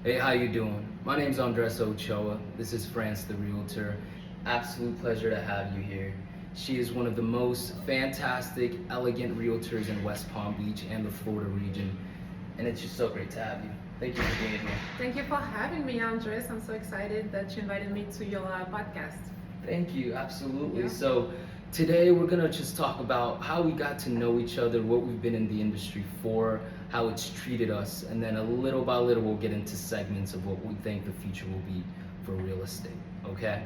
Hey, how you doing? My name's Andres Ochoa. This is France the Realtor. Absolute pleasure to have you here. She is one of the most fantastic, elegant realtors in West Palm Beach and the Florida region. And it's just so great to have you. Thank you for being here. Thank you for having me, Andres. I'm so excited that you invited me to your podcast. Thank you, absolutely. Yeah. So today we're gonna just talk about how we got to know each other, what we've been in the industry for, how it's treated us, and then a little by little we'll get into segments of what we think the future will be for real estate. Okay?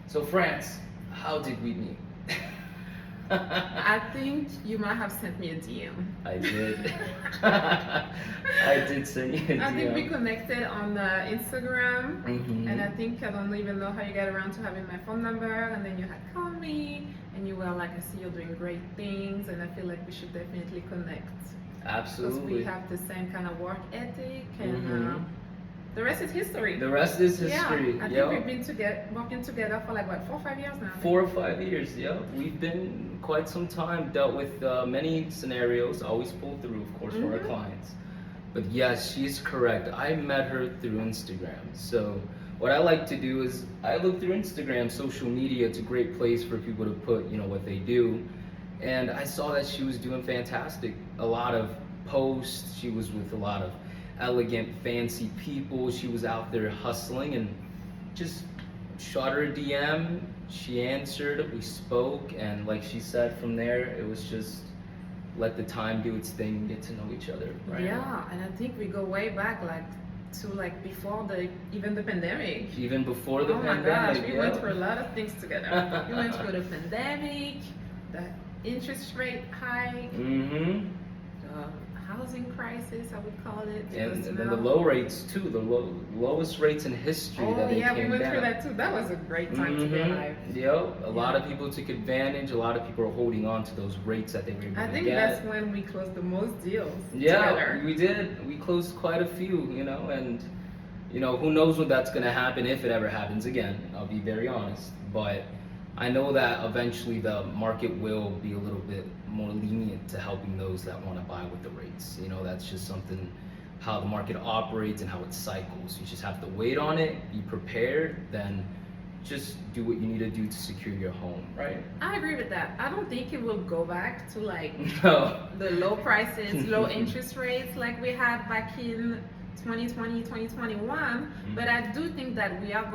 So France, how did we meet? I think you might have sent me a DM. I did. I did send you a DM. I think we connected on Instagram, Mhm. and I think I don't even know how you got around to having my phone number. And then you had called me, and you were like, "I see you're doing great things, and I feel like we should definitely connect because Absolutely. we have the same kind of work ethic, and Mhm. the rest is history." The rest is history. Yeah, I think Yo. we've been working together for like what, 4 or 5 years now. 4 or 5 years, yeah. We've been quite some time, dealt with many scenarios, always pull through, of course, for our Mhm. clients. But yes, she's correct. I met her through Instagram. So what I like to do is I look through Instagram, social media. It's a great place for people to put, what they do. And I saw that she was doing fantastic. A lot of posts. She was with a lot of elegant, fancy people. She was out there hustling and just shot her a DM. She answered, we spoke, and like she said, from there it was just let the time do its thing, get to know each other. Right? Yeah, and I think we go way back, like to like before even the pandemic. Even before the Oh my pandemic. gosh, we went through a lot of things together. We went through the pandemic, the interest rate hike, Mm-hmm. the housing crisis, I would call it. And because then the now- low rates too, the lowest rates in history Oh that they yeah, we came went down. through that too. That was a great time to be Mhm. alive. Yep, a lot Yeah. of people took advantage. A lot of people are holding on to those rates that they were able I to think get. that's when we closed the most deals Yeah, together. we did. We closed quite a few, and who knows when that's gonna happen if it ever happens again. I'll be very honest, but I know that eventually the market will be a little bit more lenient to helping those that want to buy with the rates. That's just something how the market operates and how it cycles. You just have to wait on it, be prepared, then just do what you need to do to secure your home, right? I agree with that. I don't think it will go back to like No. the low prices, low interest rates like we had back in 2020, 2021. But I do think that we are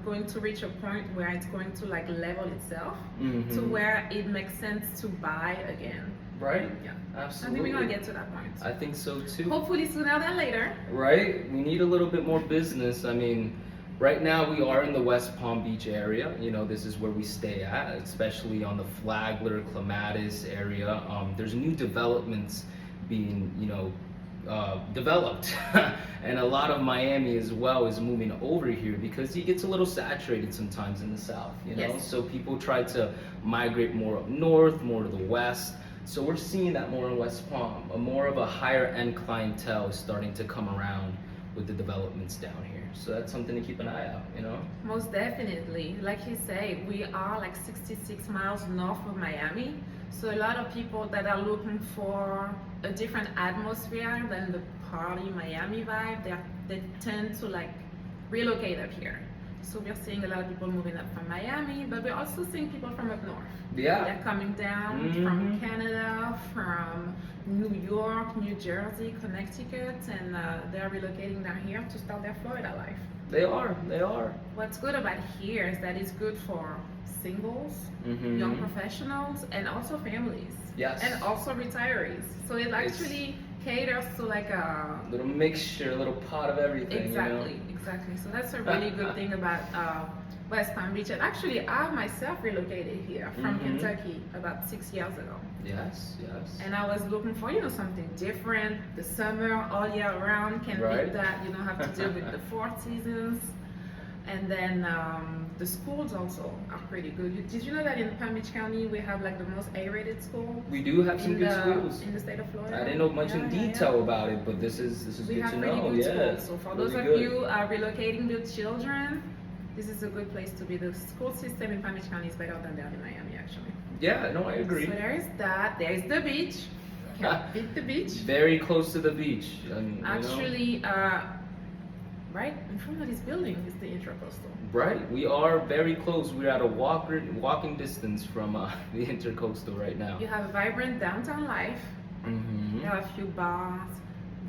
going to reach a point where it's going to like level itself to Mhm. where it makes sense to buy again. Right? Yeah. I Absolutely. think we're gonna get to that point. I think so too. Hopefully sooner than later. Right? We need a little bit more business. I mean, right now we are in the West Palm Beach area. This is where we stay at, especially on the Flagler, Clematis area. There's new developments being, developed. And a lot of Miami as well is moving over here because it gets a little saturated sometimes in the south, Yes. So people try to migrate more up north, more to the west. So we're seeing that more in West Palm. More of a higher end clientele is starting to come around with the developments down here. So that's something to keep an eye out, Most definitely. Like you say, we are like 66 miles north of Miami. So a lot of people that are looking for a different atmosphere than the party Miami vibe, they tend to like relocate up here. So we're seeing a lot of people moving up from Miami, but we're also seeing people from up north. Yeah. They're coming down Mhm. from Canada, from New York, New Jersey, Connecticut, and they're relocating down here to start their Florida life. They are. What's good about here is that it's good for singles, Mhm. young professionals, and also families. Yes. And also retirees. So it actually caters to like a Little mixture, a little pot of everything, exactly. So that's a really good thing about West Palm Beach. And actually, I myself relocated here from Mhm. Kentucky about 6 years ago. Yes. And I was looking for, something different. The summer all year round can Right. beat that. You don't have to deal with the 4 seasons. And then the schools also are pretty good. Did you know that in Palm Beach County we have like the most A-rated school We do have some in good the schools. in the state of Florida? I didn't know much in Yeah. detail about it, but this is We good have to pretty know. good Yeah. schools. So for those Really of good. you relocating your children, this is a good place to be. The school system in Palm Beach County is better than down in Miami, actually. Yeah, no, I agree. So there is that. There is the beach. Can't beat the beach. Very close to the beach. Actually, right in front of this building is the Intercoastal. Right, we are very close. We're at a walking distance from the Intercoastal right now. You have a vibrant downtown life. Mm-hmm. You have a few bars,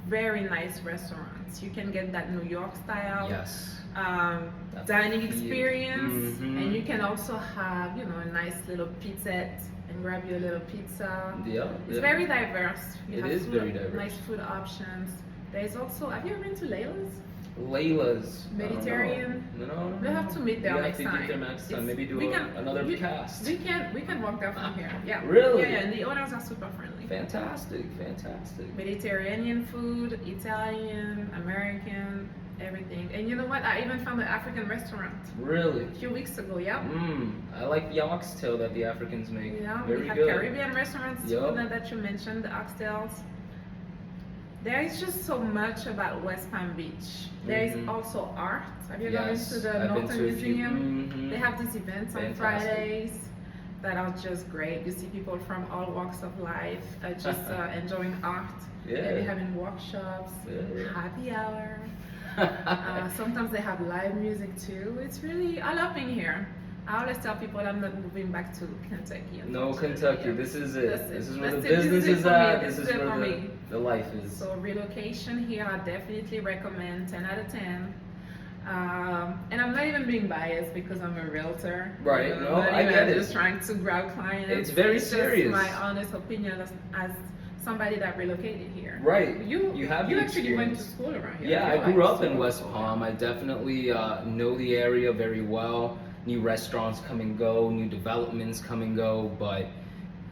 very nice restaurants. You can get that New York style Yes. That dining feel. experience, Mhm. and you can also have, you know, a nice little pizzette and grab your little pizza. Yeah. It's yeah. very diverse. You It have is food, very diverse. nice food options. There's also, have you ever been to Layla's? Layla's. I don't know. Mediterranean. No. We'll have to meet there We next have to time. meet there next time. It's- Maybe do we can- another we- cast. We can walk there from here. Yeah. Really? Yeah, and the owners are super friendly. Fantastic. Mediterranean food, Italian, American, everything. And you know what? I even found an African restaurant Really? a few weeks ago. Yeah. I like the oxtail that the Africans make. Yeah, Very we have good. Caribbean restaurants too, Yup. now that you mentioned the oxtails. There is just so much about West Palm Beach. There is Mhm. also art. Have you ever Yes, been to the I've been Northern to a few. Museum? Mhm. They have these events on Fantastic. Fridays that are just great. You see people from all walks of life just enjoying art. Yeah. Maybe having workshops, Yeah. happy hour. Sometimes they have live music too. It's really, I love being here. I always tell people I'm not moving back to Kentucky. No, unfortunately. Kentucky. Yeah. This is it. That's This it. is where the That's it. business This is is it for me. at. This This is is it where for the me. life is. So relocation here, I definitely recommend 10 out of 10. And I'm not even being biased because I'm a realtor. Right, You know, no, not I even, get I'm it. just trying to grab clients. It's very just serious. my honest opinion as somebody that relocated here. Right. You have you the actually went to experience. school around here. Yeah, You're I grew like up in super West cool. Palm. I definitely know the area very well. New restaurants come and go, new developments come and go, but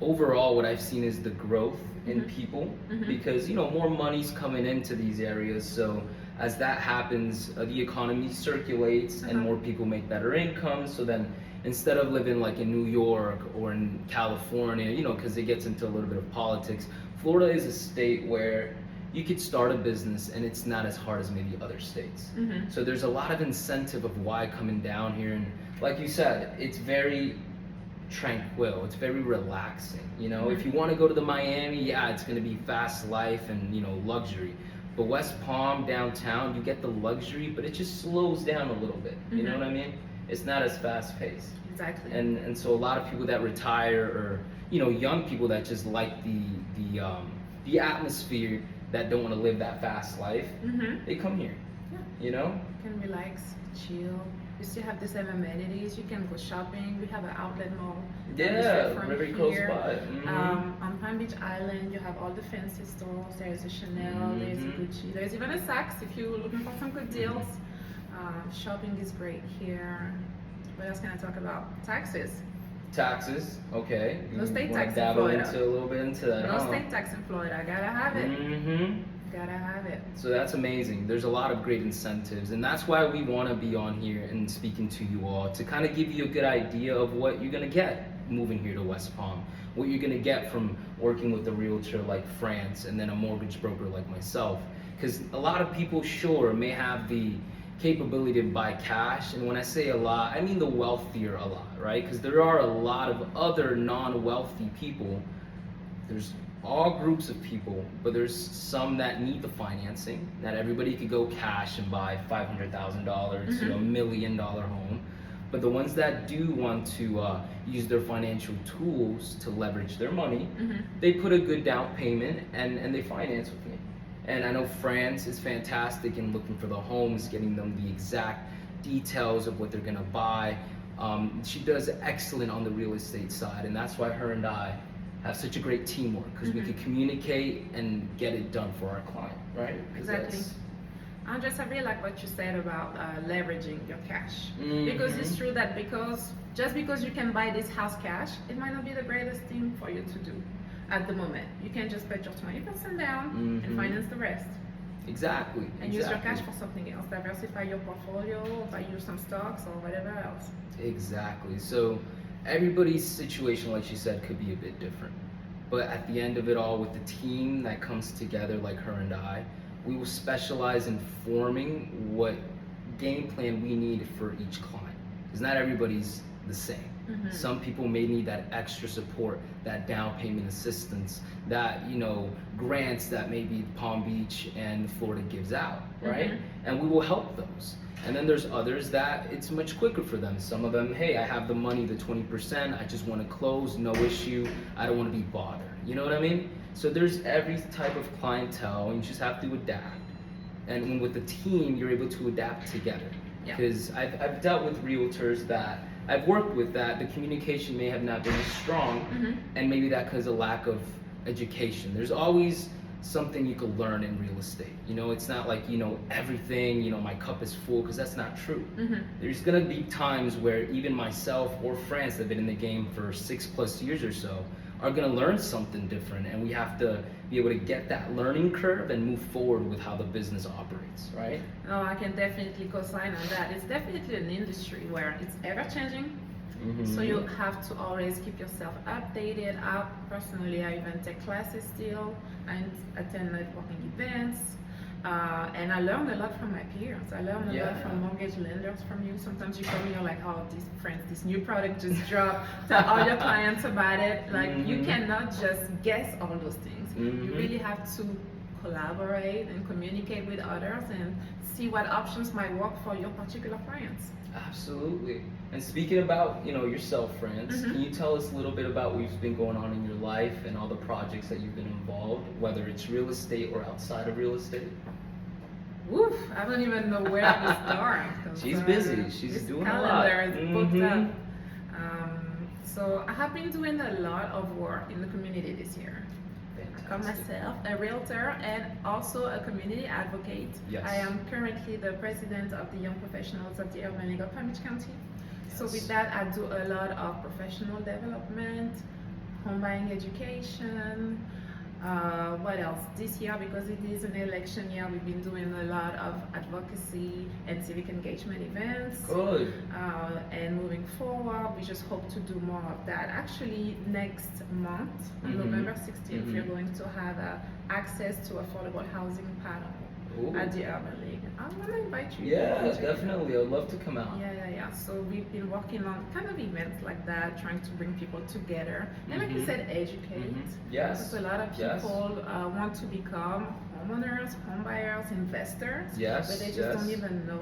overall what I've seen is the growth in Mhm. people Mhm. because more money's coming into these areas. So as that happens, the economy circulates and Uh-huh. more people make better incomes. So then instead of living like in New York or in California, because it gets into a little bit of politics, Florida is a state where you could start a business and it's not as hard as maybe other states. Mhm. So there's a lot of incentive of why coming down here, and like you said, it's very tranquil. It's very relaxing. If you want to go to the Miami, yeah, it's going to be fast life and luxury. But West Palm downtown, you get the luxury, but it just slows down a little bit. You know Mhm. what I mean? It's not as fast paced. Exactly. And so a lot of people that retire, or young people that just like the atmosphere, that don't want to live that fast life, Mhm. they come here. Yeah. You know? You can relax, chill. We still have the same amenities. You can go shopping. We have an outlet mall. that is right from very close here. by. Mhm. On Palm Beach Island, you have all the fancy stores. There's a Chanel, there's a Mhm. Gucci, there's even a Saks if you're looking for some good deals. Shopping is great here. What else can I talk about? Taxes. Taxes, okay. No state wanna tax in dabble Florida. into a little bit into that. No state tax in Florida. Gotta have it. Mm-hmm. Gotta have it. So that's amazing. There's a lot of great incentives, and that's why we want to be on here and speaking to you all to kind of give you a good idea of what you're gonna get moving here to West Palm, what you're gonna get from working with a realtor like France and then a mortgage broker like myself. Because a lot of people, sure, may have the capability to buy cash, and when I say a lot, I mean the wealthier a lot, right? Because there are a lot of other non-wealthy people. There's all groups of people, but there's some that need the financing. Not everybody could go cash and buy $500,000 to $1 million home. But the ones that do want to use their financial tools to leverage their money, they put a good down payment and they finance with me. And I know France is fantastic in looking for the homes, getting them the exact details of what they're gonna buy. She does excellent on the real estate side, and that's why her and I have such a great teamwork, because we can communicate and get it done for our client, right? 'Cause Exactly. that's- Andres, I really like what you said about leveraging your cash. Mhm. Because it's true that just because you can buy this house cash, it might not be the greatest thing for you to do at the moment. You can just put your 20% down Mhm. and finance the rest. Exactly. And use your cash for something else. Diversify your portfolio, buy you some stocks or whatever else. Exactly. So everybody's situation, like she said, could be a bit different. But at the end of it all, with the team that comes together like her and I, we will specialize in forming what game plan we need for each client. Because not everybody's the same. Some people may need that extra support, that down payment assistance, that grants that maybe Palm Beach and Florida gives out, right? And we will help those. And then there's others that it's much quicker for them. Some of them, hey, I have the money, the 20%, I just want to close, no issue, I don't want to be bothered. You know what I mean? So there's every type of clientele, and you just have to adapt. And with the team, you're able to adapt together. Because I've dealt with realtors that I've worked with that the communication may have not been as strong, and maybe that because of lack of education. There's always something you could learn in real estate. It's not like everything, my cup is full, because that's not true. There's gonna be times where even myself or friends that have been in the game for 6+ years or so are gonna learn something different, and we have to be able to get that learning curve and move forward with how the business operates, right? No, I can definitely co-sign on that. It's definitely an industry where it's ever changing. So you have to always keep yourself updated. Personally, I even take classes still. I attend networking events. And I learned a lot from my peers. I learned a lot from mortgage lenders from you. Sometimes you come in, you're like, oh, this new product just dropped. Tell all your clients about it. Like, you cannot just guess all those things. You really have to collaborate and communicate with others and see what options might work for your particular clients. Absolutely. And speaking about, yourself, France, can you tell us a little bit about what's been going on in your life and all the projects that you've been involved, whether it's real estate or outside of real estate? Oof, I don't even know where to start. She's busy. She's doing a lot. Calendar is booked up. So I have been doing a lot of work in the community this year. Fantastic. I call myself a realtor and also a community advocate. Yes. I am currently the president of the Young Professionals of the Urban League of Palm Beach County. Yes. So with that, I do a lot of professional development, home buying education. What else? This year, because it is an election year, we've been doing a lot of advocacy and civic engagement events. Good. And moving forward, we just hope to do more of that. Actually, next month, on November 16th, we're going to have access to affordable housing panel at the Urban League. I want to invite you. Yeah, definitely. I'd love to come out. Yeah. So we've been working on kind of events like that, trying to bring people together. And like you said, educate. Yes. Because a lot of people want to become homeowners, home buyers, investors. Yes. But they just don't even know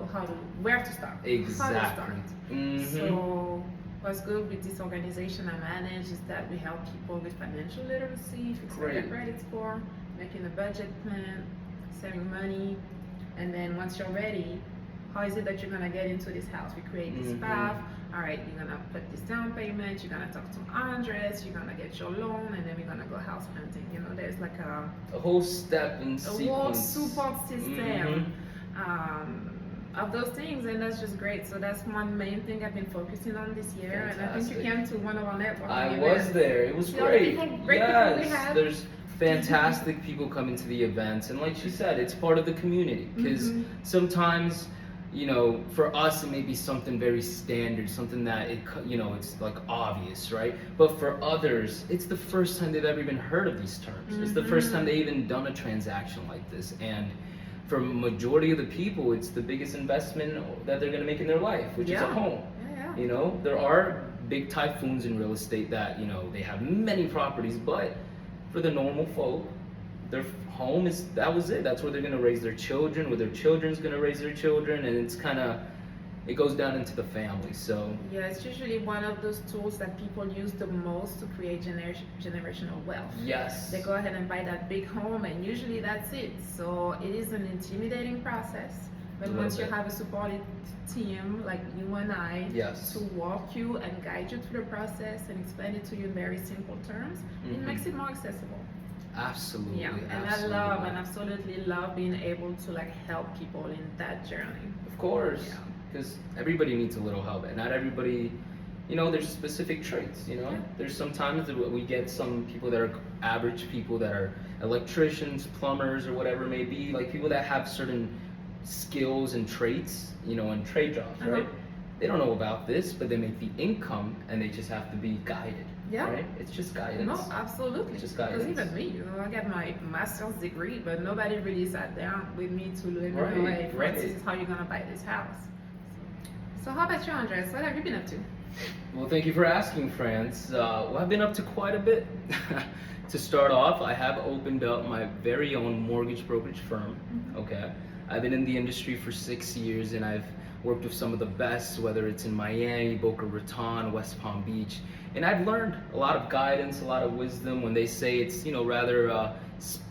where to start. Exactly. How to start. So what's good with this organization I manage is that we help people with financial literacy, fixing their credit score, making a budget plan, saving money, and then once you're ready, how is it that you're gonna get into this house? We create this path. All right, you're gonna put this down payment. You're gonna talk to Andres. You're gonna get your loan, and then we're gonna go house hunting. There's like a whole step and sequence. A whole support system of those things, and that's just great. So that's one main thing I've been focusing on this year. Fantastic. And I think you came to one of our networking I events. was there. It was great. People we had. There's fantastic people coming to the events, and like she said, it's part of the community, because sometimes for us it may be something very standard, something that it's like obvious, right? But for others, it's the first time they've ever even heard of these terms. It's the first time they've even done a transaction like this, and for majority of the people, it's the biggest investment that they're going to make in their life, which is a home. There are big typhoons in real estate that they have many properties, but for the normal folk, their home that was it. That's where they're gonna raise their children, where their children's gonna raise their children, and it goes down into the family. So yeah, it's usually one of those tools that people use the most to create generational wealth. Yes. They go ahead and buy that big home, and usually that's it. So it is an intimidating process. But once you have a supportive team like you and I to walk you and guide you through the process and explain it to you in very simple terms, it makes it more accessible. Absolutely. Yeah, and I absolutely love being able to help people in that journey. Of course, because everybody needs a little help, and not everybody, there's specific traits. There's sometimes that we get some people that are average people that are electricians, plumbers, or whatever it may be, like people that have certain skills and traits, in trade jobs, right? They don't know about this, but they make the income, and they just have to be guided. Yeah. Right? It's just guidance. No, absolutely. It's just guidance. Because even me, I got my master's degree, but nobody really sat down with me to let me know, hey, this is how you're gonna buy this house. So how about you, Andres? What have you been up to? Well, thank you for asking, France. Well, I've been up to quite a bit. To start off, I have opened up my very own mortgage brokerage firm. Okay, I've been in the industry for 6 years, and I've worked with some of the best, whether it's in Miami, Boca Raton, West Palm Beach, and I've learned a lot of guidance, a lot of wisdom. When they say it's, rather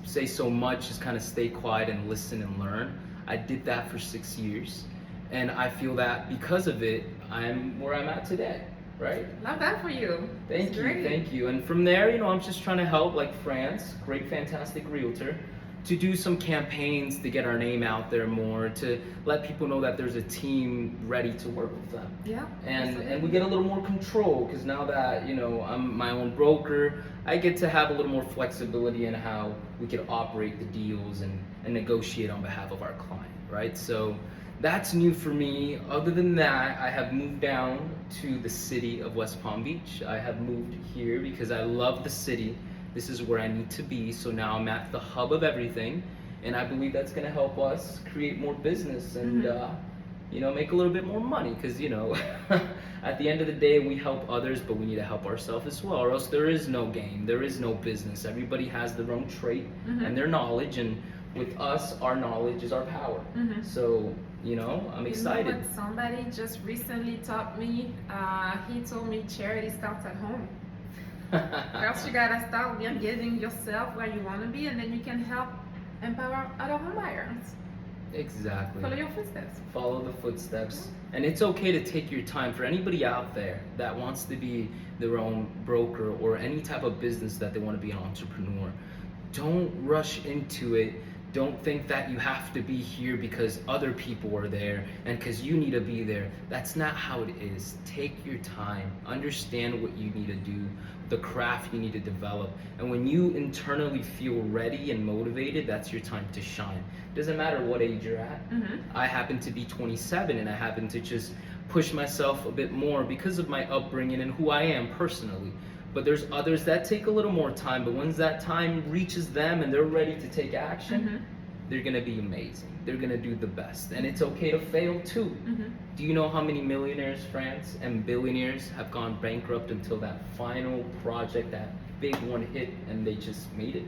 say so much, just kind of stay quiet and listen and learn. I did that for 6 years, and I feel that because of it, I'm where I'm at today. Right? Love that for you. Thank It's you, great. thank you. And from there, I'm just trying to help, like France, great, fantastic realtor, to do some campaigns to get our name out there more, to let people know that there's a team ready to work with them. Yeah. And we get a little more control because now that I'm my own broker, I get to have a little more flexibility in how we can operate the deals and negotiate on behalf of our client, right? So that's new for me. Other than that, I have moved down to the city of West Palm Beach. I have moved here because I love the city. This is where I need to be. So now I'm at the hub of everything, and I believe that's going to help us create more business and make a little bit more money. Because at the end of the day, we help others, but we need to help ourselves as well, or else there is no game, there is no business. Everybody has their own trait and their knowledge, and with us, our knowledge is our power. So I'm excited. You know what somebody just recently taught me? He told me charity starts at home. First, you gotta start getting yourself where you want to be, and then you can help empower other home buyers. Exactly. Follow your footsteps. Follow the footsteps. And it's okay to take your time. For anybody out there that wants to be their own broker or any type of business that they want to be an entrepreneur, don't rush into it. Don't think that you have to be here because other people are there and because you need to be there. That's not how it is. Take your time. Understand what you need to do, the craft you need to develop. And when you internally feel ready and motivated, that's your time to shine. Doesn't matter what age you're at. I happen to be 27, and I happen to just push myself a bit more because of my upbringing and who I am personally. But there's others that take a little more time, but once that time reaches them and they're ready to take action, they're gonna be amazing. They're gonna do the best. And it's okay to fail too. Do you know how many millionaires, France, and billionaires have gone bankrupt until that final project, that big one hit, and they just made it?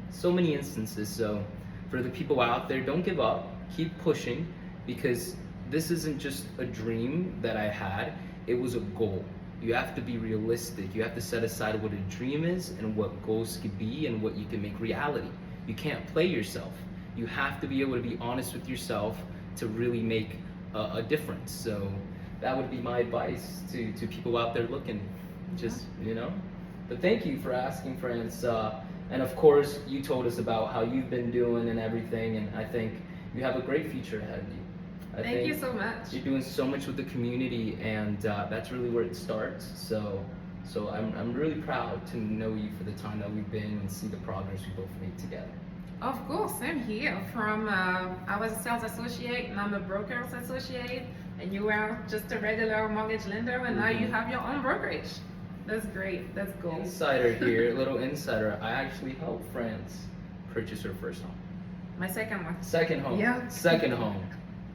So many instances. So for the people out there, don't give up. Keep pushing, because this isn't just a dream that I had, it was a goal. You have to be realistic. You have to set aside what a dream is and what goals could be and what you can make reality. You can't play yourself. You have to be able to be honest with yourself to really make a difference. So that would be my advice to people out there looking. Just, But thank you for asking, friends. And of course, you told us about how you've been doing and everything, and I think you have a great future ahead of you. Thank you so much. You're doing so much with the community, and that's really where it starts. So I'm really proud to know you for the time that we've been and see the progress we both made together. Of course, same here. I was a sales associate, and I'm a broker's associate, and you were just a regular mortgage lender, and now you have your own brokerage. That's great. That's cool. Insider here, little insider. I actually helped France purchase her first home. My second one. Second home. Yeah. Second home.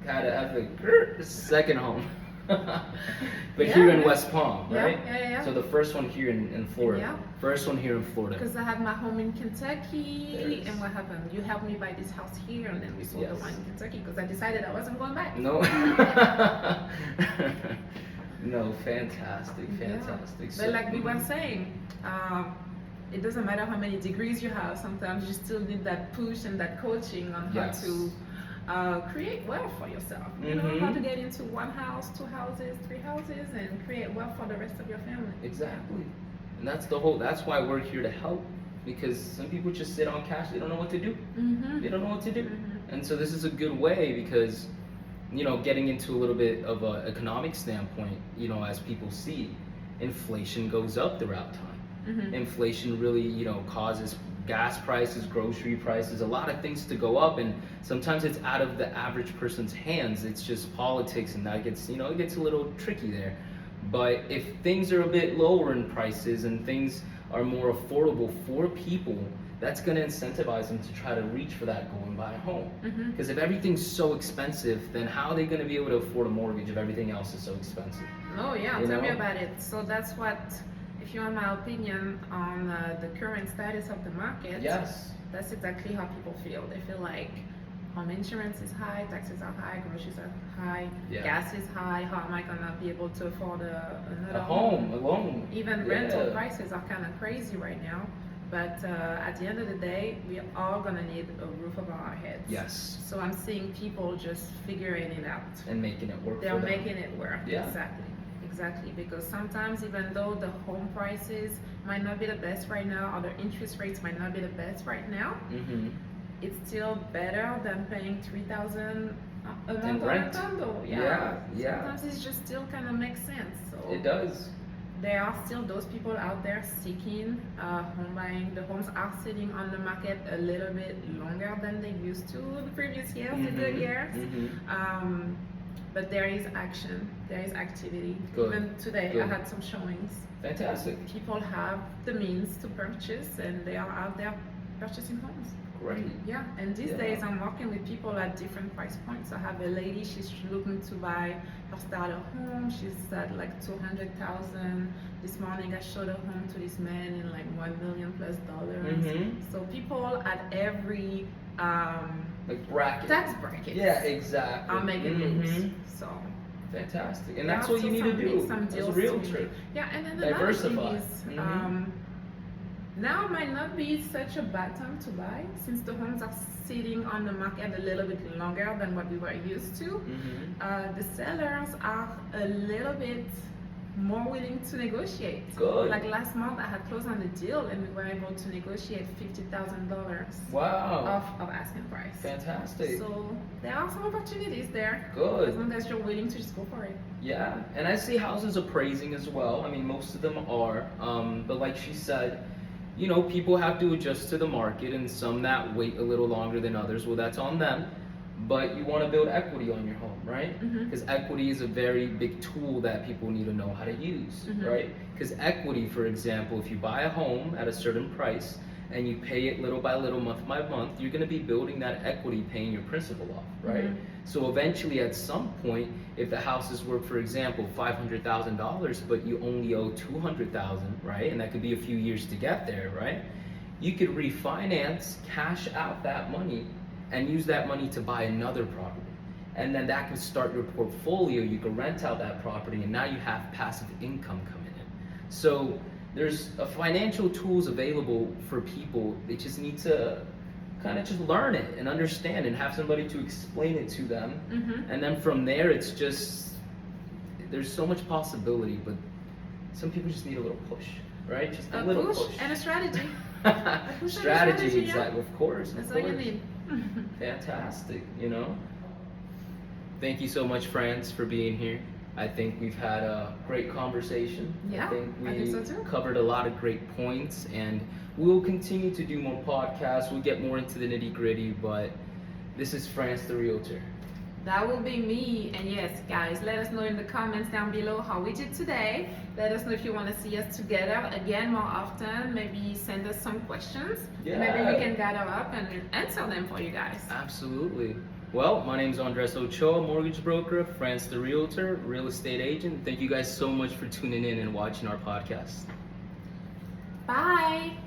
Gotta have the second home. But Yeah, here in yeah. West Palm, right? Yeah. So the first one here in Florida. Yeah. First one here in Florida. Because I had my home in Kentucky, There's- and what happened? You helped me buy this house here, and then we sold the Yes. one in Kentucky because I decided I wasn't going back. No. No, fantastic. But like we were saying, it doesn't matter how many degrees you have. Sometimes you still need that push and that coaching on how Yes. to create wealth for yourself. You know, how to get into one house, two houses, three houses, and create wealth for the rest of your family. Exactly. And that's why we're here to help, because some people just sit on cash, they don't know what to do. They don't know what to do. And so this is a good way, because getting into a little bit of an economic standpoint, as people see, inflation goes up throughout time. Inflation really, causes gas prices, grocery prices, a lot of things to go up, and sometimes it's out of the average person's hands. It's just politics, and that gets, it gets a little tricky there. But if things are a bit lower in prices and things are more affordable for people, that's going to incentivize them to try to reach for that goal and buy a home. Mhm. Because if everything's so expensive, then how are they going to be able to afford a mortgage if everything else is so expensive? Oh yeah, You tell me know? about it. So that's what, if you want my opinion on the current status of the market, Yes. that's exactly how people feel. They feel like home insurance is high, taxes are high, groceries are high, Yeah. gas is high. How am I gonna be able to afford another A home alone. Even Yeah. rental prices are kind of crazy right now. But at the end of the day, we are all gonna need a roof over our heads. Yes. So I'm seeing people just figuring it out. And making it work They're for them. making it work. Yeah. Exactly. Because sometimes, even though the home prices might not be the best right now, or the interest rates might not be the best right now, Mm-hmm. it's still better than paying $3,000 a month And on a rent. condo. Yeah. Sometimes it just still kind of makes sense. So It does. there are still those people out there seeking home buying. The homes are sitting on the market a little bit longer than they used to the previous years, the good years. Mm-hmm. But there is action, there is activity. Good. Even today, I Good. had some showings. Fantastic. People have the means to purchase, and they are out there purchasing homes. Great. Yeah, and these Yeah. days I'm working with people at different price points. I have a lady, she's looking to buy her starter home. She's at like 200,000. This morning I showed a home to this man in like $1 million plus. Mm-hmm. So people at every Like bracket. tax bracket Yeah, exactly. are making Mhm. moves. So Fantastic. And there that's are what you still need to do some as a deals to be realtor. made. Yeah, and then another thing Diversify. is, Mhm. now might not be such a bad time to buy, since the homes are sitting on the market a little bit longer than what we were used to. Mm-hmm. The sellers are a little bit more willing to negotiate. Good. Like last month, I had closed on a deal, and we were able to negotiate $50,000 Wow. of asking price. Fantastic. So there are some opportunities there. Good. As long as you're willing to just go for it. Yeah, and I see houses appraising as well. I mean, most of them are. But like she said, you know, people have to adjust to the market, and some that wait a little longer than others. Well, that's on them. But you want to build equity on your home, right? Mhm. Because equity is a very big tool that people need to know how to use, Mhm. right? Because equity, for example, if you buy a home at a certain price and you pay it little by little, month by month, you're going to be building that equity, paying your principal off, right? Mhm. So eventually, at some point, if the house is worth, for example, $500,000, but you only owe $200,000, right? And that could be a few years to get there, right? You could refinance, cash out that money, and use that money to buy another property. And then that could start your portfolio. You could rent out that property, and now you have passive income coming in. So there's financial tools available for people. They just need to kind of just learn it and understand and have somebody to explain it to them. Mhm. And then from there, it's just, there's so much possibility, but some people just need a little push, right? Just a little push. And a strategy. Strategy, yeah. exactly. Of course. That's of all you course. need. Fantastic, you know. Thank you so much, Franz, for being here. I think we've had a great conversation. Yeah, I think we I think so too. covered a lot of great points, and we'll continue to do more podcasts. We'll get more into the nitty gritty, but this is Franz the Realtor. That will be me. And yes, guys, let us know in the comments down below how we did today. Let us know if you want to see us together again more often. Maybe send us some questions. Yeah. Maybe we can gather up and answer them for you guys. Absolutely. Well, my name is Andres Ochoa, mortgage broker, Franz the Realtor, real estate agent. Thank you guys so much for tuning in and watching our podcast. Bye.